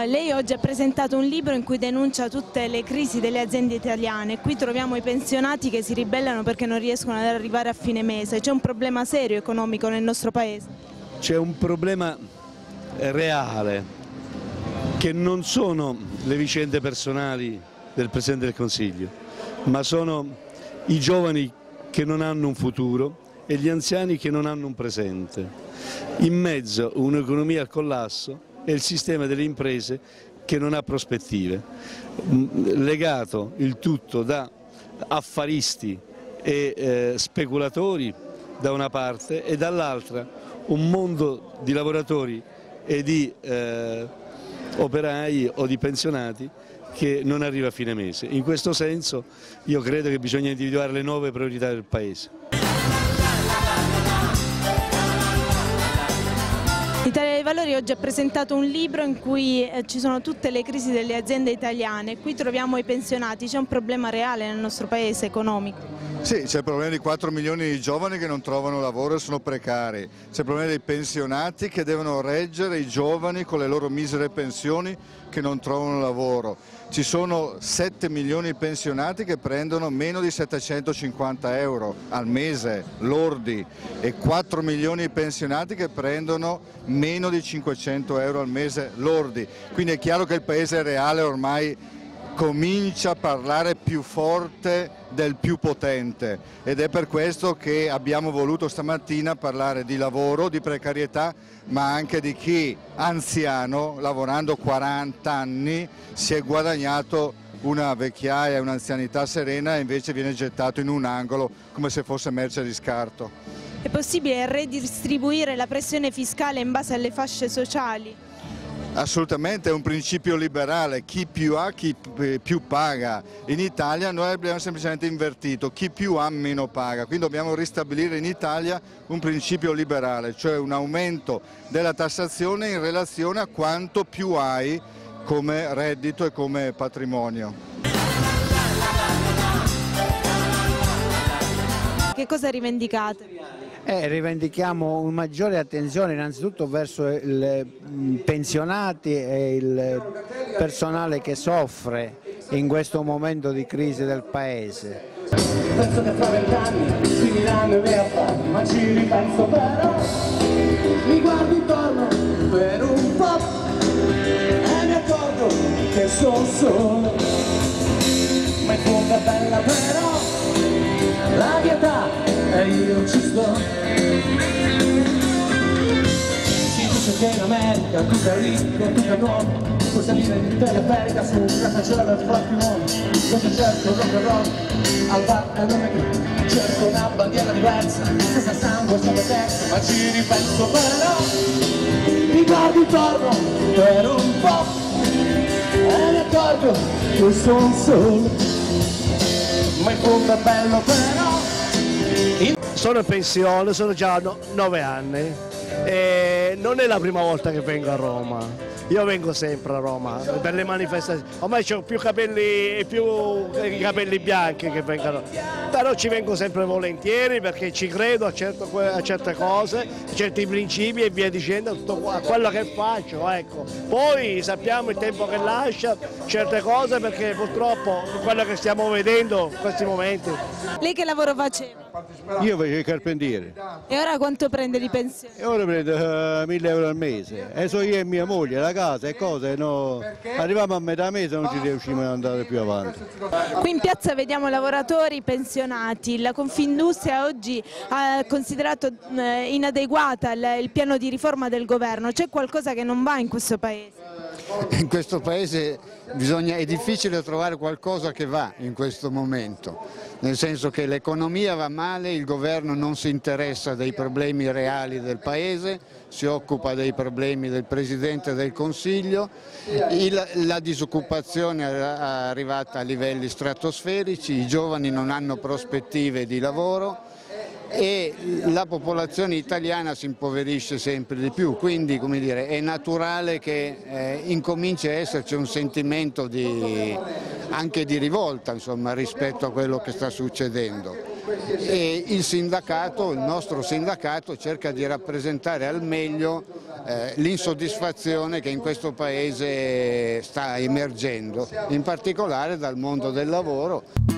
Lei oggi ha presentato un libro in cui denuncia tutte le crisi delle aziende italiane. Qui troviamo i pensionati che si ribellano perché non riescono ad arrivare a fine mese. C'è un problema serio economico nel nostro paese? C'è un problema reale, che non sono le vicende personali del Presidente del Consiglio, ma sono i giovani che non hanno un futuro e gli anziani che non hanno un presente. In mezzo un'economia al collasso e il sistema delle imprese che non ha prospettive, legato il tutto da affaristi e speculatori da una parte e dall'altra un mondo di lavoratori e di operai o di pensionati che non arriva a fine mese. In questo senso io credo che bisogna individuare le nuove priorità del Paese. L'Italia dei Valori oggi ha presentato un libro in cui ci sono tutte le crisi delle aziende italiane. Qui troviamo i pensionati. C'è un problema reale nel nostro paese economico? Sì, c'è il problema di 4 milioni di giovani che non trovano lavoro e sono precari. C'è il problema dei pensionati che devono reggere i giovani con le loro misere pensioni che non trovano lavoro. Ci sono 7 milioni di pensionati che prendono meno di 750 euro al mese lordi e 4 milioni di pensionati che prendono meno di 500 euro al mese lordi. Quindi è chiaro che il paese reale ormai comincia a parlare più forte del più potente ed è per questo che abbiamo voluto stamattina parlare di lavoro, di precarietà, ma anche di chi anziano, lavorando 40 anni, si è guadagnato una vecchiaia e un'anzianità serena e invece viene gettato in un angolo come se fosse merce di scarto. È possibile redistribuire la pressione fiscale in base alle fasce sociali? Assolutamente, è un principio liberale, chi più ha, chi più paga. In Italia noi abbiamo semplicemente invertito, chi più ha meno paga, quindi dobbiamo ristabilire in Italia un principio liberale, cioè un aumento della tassazione in relazione a quanto più hai come reddito e come patrimonio. Che cosa rivendicate? Rivendichiamo una maggiore attenzione innanzitutto verso i pensionati e il personale che soffre in questo momento di crisi del Paese. Penso che fra 20 anni finiranno i miei affari, ma ci ripenso però, mi guardo intorno per un po' e mi accorgo che sono solo, ma in fondo è bella però la mia età e io ci sto. Si dice che in America tu sei ricco, tu sei nuovo, puoi salire in teleferica su un grattacielo e farti uomo. Io ti cerco rock and roll, al bar e lunedì, cerco una bandiera diversa, senza sangue, senza terza, ma ci ripenso però, mi guardo intorno per un po' e mi accorgo che sono solo, ma in fondo è bello però. Sono in pensione, sono già 9 anni e non è la prima volta che vengo a Roma. Io vengo sempre a Roma per le manifestazioni, ormai ho più capelli bianchi che vengono, però ci vengo sempre volentieri perché ci credo a certe cose, a certi principi e via dicendo, tutto a quello che faccio, ecco. Poi sappiamo il tempo che lascia certe cose perché purtroppo quello che stiamo vedendo in questi momenti. Lei che lavoro faceva? Io facevo il carpentiere. E ora quanto prende di pensione? E ora prendo 1.000 euro al mese. E so io e mia moglie, la casa e cose, no. Arriviamo a metà mese e non ci riusciamo ad andare più avanti. Qui in piazza vediamo lavoratori pensionati. La Confindustria oggi ha considerato inadeguata il piano di riforma del governo. C'è qualcosa che non va in questo paese? In questo paese è difficile trovare qualcosa che va in questo momento, nel senso che l'economia va male, il governo non si interessa dei problemi reali del paese, si occupa dei problemi del Presidente del Consiglio, la disoccupazione è arrivata a livelli stratosferici, i giovani non hanno prospettive di lavoro e la popolazione italiana si impoverisce sempre di più, quindi come dire, è naturale che incominci a esserci un sentimento anche di rivolta, insomma, rispetto a quello che sta succedendo. e il sindacato, il nostro sindacato, cerca di rappresentare al meglio l'insoddisfazione che in questo Paese sta emergendo, in particolare dal mondo del lavoro.